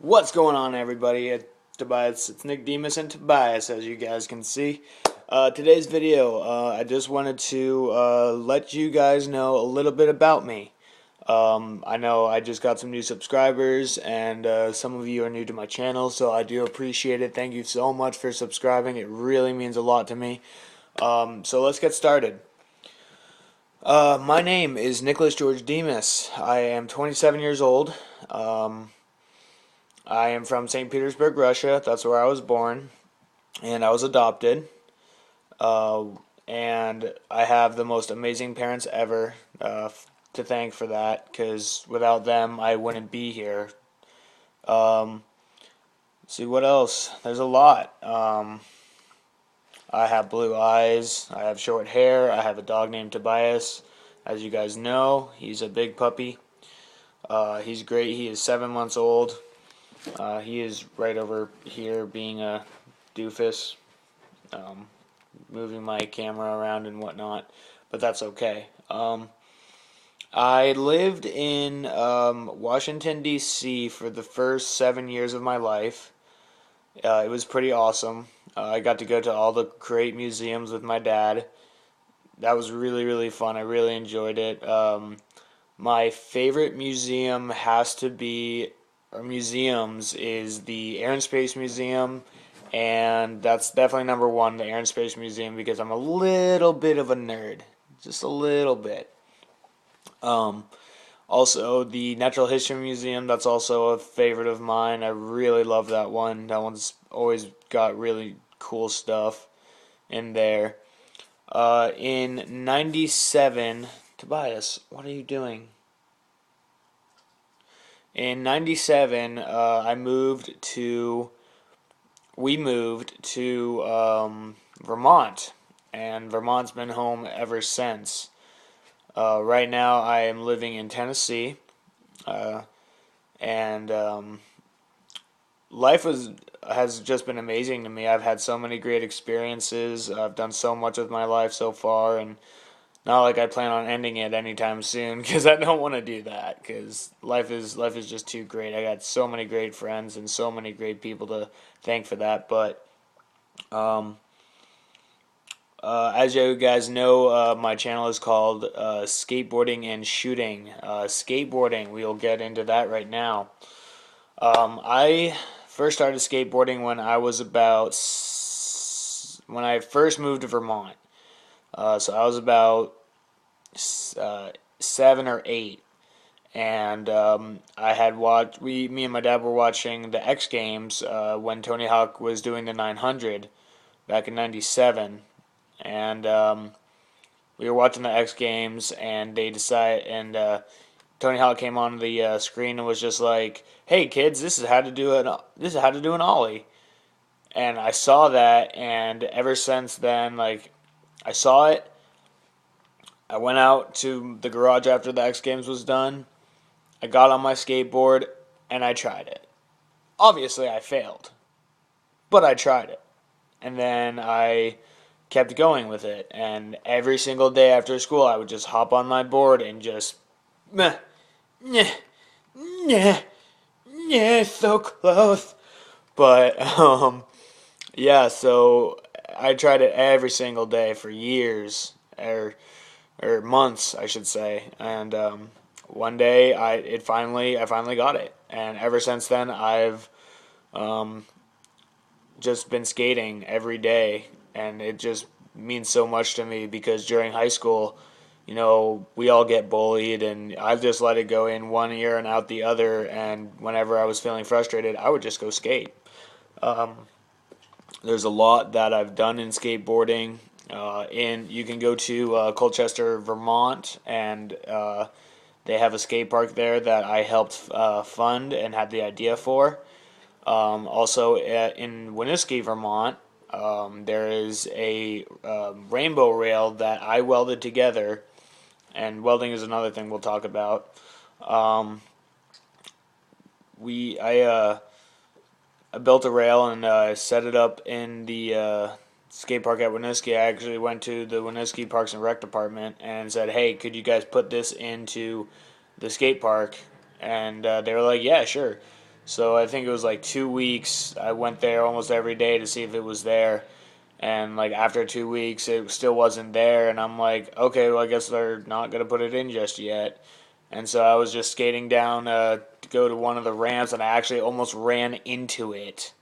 What's going on, everybody? It's Nick Demas and Tobias, as you guys can see. Today's video, I just wanted to let you guys know a little bit about me. I know I just got some new subscribers, and some of you are new to my channel, so I do appreciate it. Thank you so much for subscribing. It really means a lot to me. So let's get started. My name is Nicholas George Demas. I am 27 years old. I am from St. Petersburg, Russia. That's where I was born, and I was adopted. Uh, and I have the most amazing parents ever to thank for that, because without them, I wouldn't be here. Um, see what else? There's a lot. I have blue eyes. I have short hair. I have a dog named Tobias. As you guys know, he's a big puppy. He's great. He is 7 months old. He is right over here being a doofus, um, moving my camera around and whatnot, but that's okay. I lived in Washington, D.C. for the first 7 years of my life. It was pretty awesome. I got to go to all the great museums with my dad. That was really, really fun. I really enjoyed it. My favorite museum has to be, or museums, is the Air and Space Museum, and that's definitely number one, the Air and Space Museum, because I'm a little bit of a nerd, just a little bit. Um, Also, the Natural History Museum, that's also a favorite of mine. I really love that one. That one's always got really cool stuff in there. In 97, Tobias, what are you doing? In 97, we moved to Vermont, and Vermont's been home ever since. Right now, I am living in Tennessee, uh, and life has just been amazing to me. I've had so many great experiences. I've done so much with my life so far, and not like I plan on ending it anytime soon, because I don't want to do that, because life is just too great. I got so many great friends and so many great people to thank for that. But um, as you guys know, my channel is called Skateboarding and Shooting. Skateboarding, we'll get into that right now. I first started skateboarding when when I first moved to Vermont. So I was about uh, 7 or 8, and I had watched. Me and my dad were watching the X Games when Tony Hawk was doing the 900 back in '97, and we were watching the X Games, and Tony Hawk came on the screen and was just like, "Hey kids, this is how to do an ollie." And I saw that, and ever since then, like, I saw it. I went out to the garage after the X Games was done. I got on my skateboard and I tried it. Obviously, I failed, but I tried it. And then I kept going with it. And every single day after school, I would just hop on my board and just, meh, meh, meh, meh, so close. But, yeah, so I tried it every single day for years, or months, I should say. And one day, I finally got it, and ever since then, I've um, just been skating every day, and it just means so much to me, because during high school, we all get bullied, and I've just let it go in one ear and out the other. And whenever I was feeling frustrated, I would just go skate. Um, there's a lot that I've done in skateboarding. You can go to Colchester, Vermont, and they have a skate park there that I helped fund and had the idea for. Also, in Winooski, Vermont, there is a rainbow rail that I welded together, and welding is another thing we'll talk about. Um, we I built a rail and set it up in the skate park at Winooski. I actually went to the Winooski Parks and Rec department and said, "Hey, could you guys put this into the skate park?" And they were like, "Yeah, sure." So I think it was like 2 weeks. I went there almost every day to see if it was there. And like after 2 weeks, it still wasn't there. And I'm like, okay, well, I guess they're not going to put it in just yet. And so I was just skating down to go to one of the ramps, and I actually almost ran into it,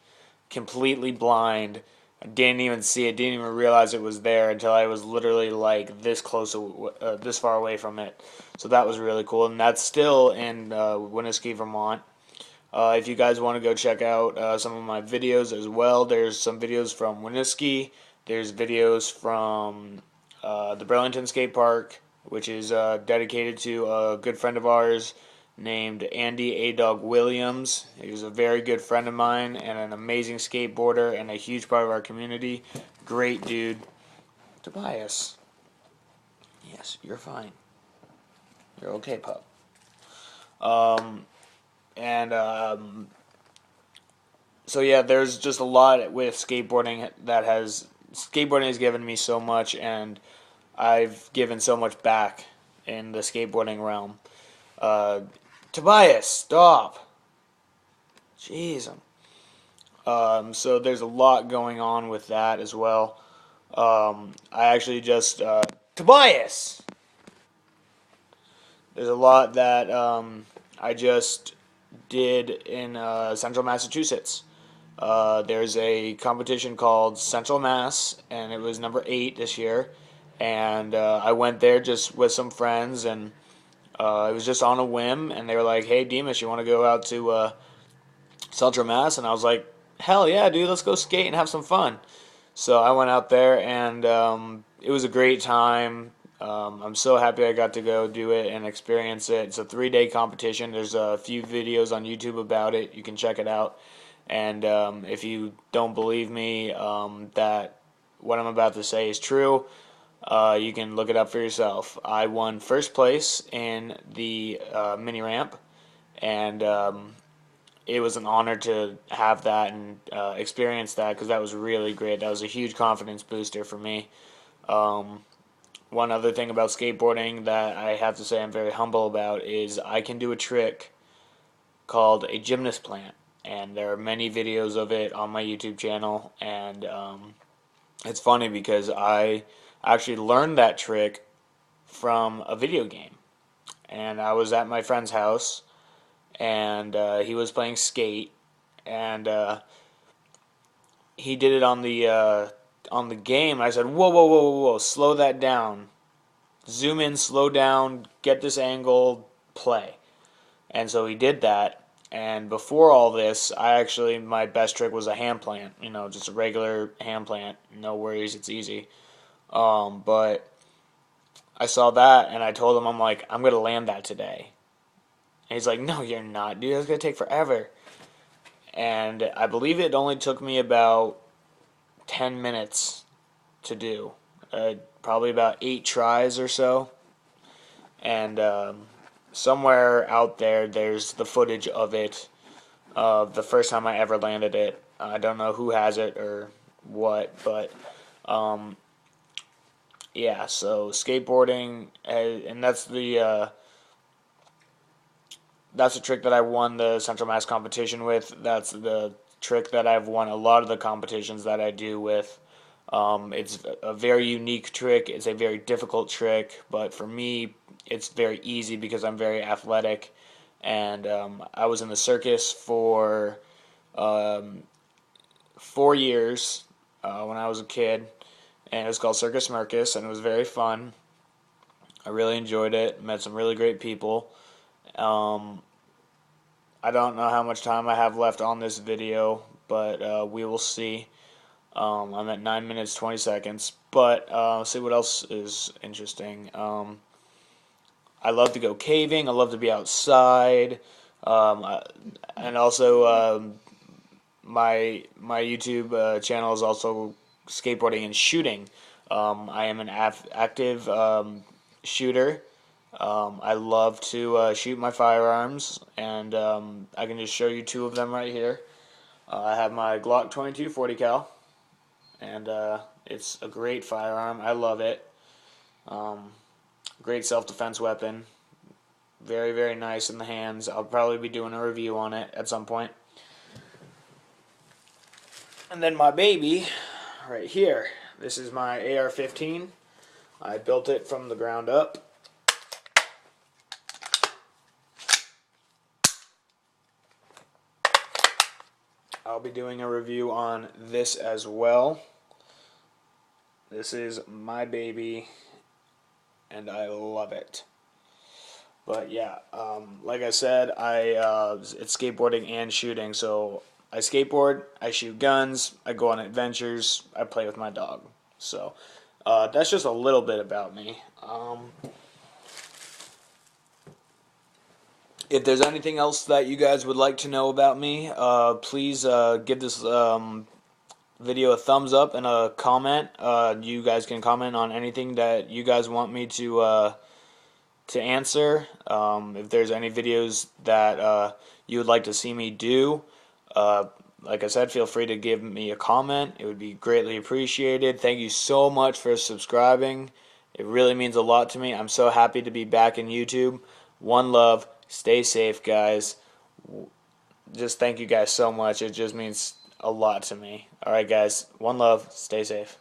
completely blind. I didn't even see it, didn't even realize it was there until I was literally like this close, this far away from it. So that was really cool, and that's still in Winooski, Vermont. If you guys want to go check out some of my videos as well, there's some videos from Winooski. There's videos from the Burlington Skate Park, which is dedicated to a good friend of ours named Andy A. Dog Williams. He was a very good friend of mine and an amazing skateboarder and a huge part of our community. Great dude. Tobias. Yes, you're fine. You're okay, pup. And so yeah, there's just a lot with skateboarding skateboarding has given me so much, and I've given so much back in the skateboarding realm. Uh, Tobias, stop. Jeez. So there's a lot going on with that as well. I actually just Tobias. There's a lot that I just did in Central Massachusetts. There's a competition called Central Mass, and it was number 8 this year. And I went there just with some friends, and it was just on a whim. And they were like, "Hey, Demas, you want to go out to Central Mass?" And I was like, "Hell yeah, dude! Let's go skate and have some fun." So I went out there, and it was a great time. I'm so happy I got to go do it and experience it. It's a 3-day competition. There's a few videos on YouTube about it. You can check it out. And if you don't believe me that what I'm about to say is true, you can look it up for yourself. I won first place in the mini ramp, and it was an honor to have that and experience that because that was really great. That was a huge confidence booster for me. Um, One other thing about skateboarding that I have to say I'm very humble about is I can do a trick called a gymnast plant, and there are many videos of it on my YouTube channel. And it's funny because I actually learned that trick from a video game, and I was at my friend's house, and he was playing skate, and he did it on the game. I said, "Whoa, whoa, whoa, whoa, whoa! Slow that down. Zoom in, slow down, get this angle, play." And so he did that. And before all this, my best trick was a hand plant. Just a regular hand plant. No worries, it's easy. But I saw that, and I told him, I'm like, I'm gonna land that today. And he's like, "No, you're not, dude. That's gonna take forever." And I believe it only took me about 10 minutes to do. Probably about 8 tries or so. And somewhere out there, there's the footage of it, of the first time I ever landed it. I don't know who has it or what, but um, yeah. So skateboarding, and that's the trick that I won the Central Mass competition with. That's the trick that I've won a lot of the competitions that I do with. It's a very unique trick. It's a very difficult trick, but for me, it's very easy because I'm very athletic. And I was in the circus for um, 4 years when I was a kid, and it was called Circus Mercus, and it was very fun. I really enjoyed it. Met some really great people. Um, I don't know how much time I have left on this video, but we will see. I'm at 9 minutes 20 seconds, but let's see what else is interesting. I love to go caving. I love to be outside, and also my YouTube channel is also skateboarding and shooting. I am an active shooter. I love to shoot my firearms, and I can just show you 2 of them right here. I have my Glock 22 40 cal, and it's a great firearm. I love it. Great self-defense weapon. Very, very nice in the hands. I'll probably be doing a review on it at some point. And then my baby, right here. This is my AR-15. I built it from the ground up. I'll be doing a review on this as well. This is my baby, and I love it. But yeah, like I said, it's skateboarding and shooting. So I skateboard, I shoot guns, I go on adventures, I play with my dog. So that's just a little bit about me. If there's anything else that you guys would like to know about me, please give this video a thumbs up and a comment. You guys can comment on anything that you guys want me to answer. If there's any videos that you would like to see me do, like I said, feel free to give me a comment. It would be greatly appreciated. Thank you so much for subscribing. It really means a lot to me. I'm so happy to be back in YouTube. One love. Stay safe, guys. Just thank you guys so much. It just means a lot to me. Alright, guys. One love. Stay safe.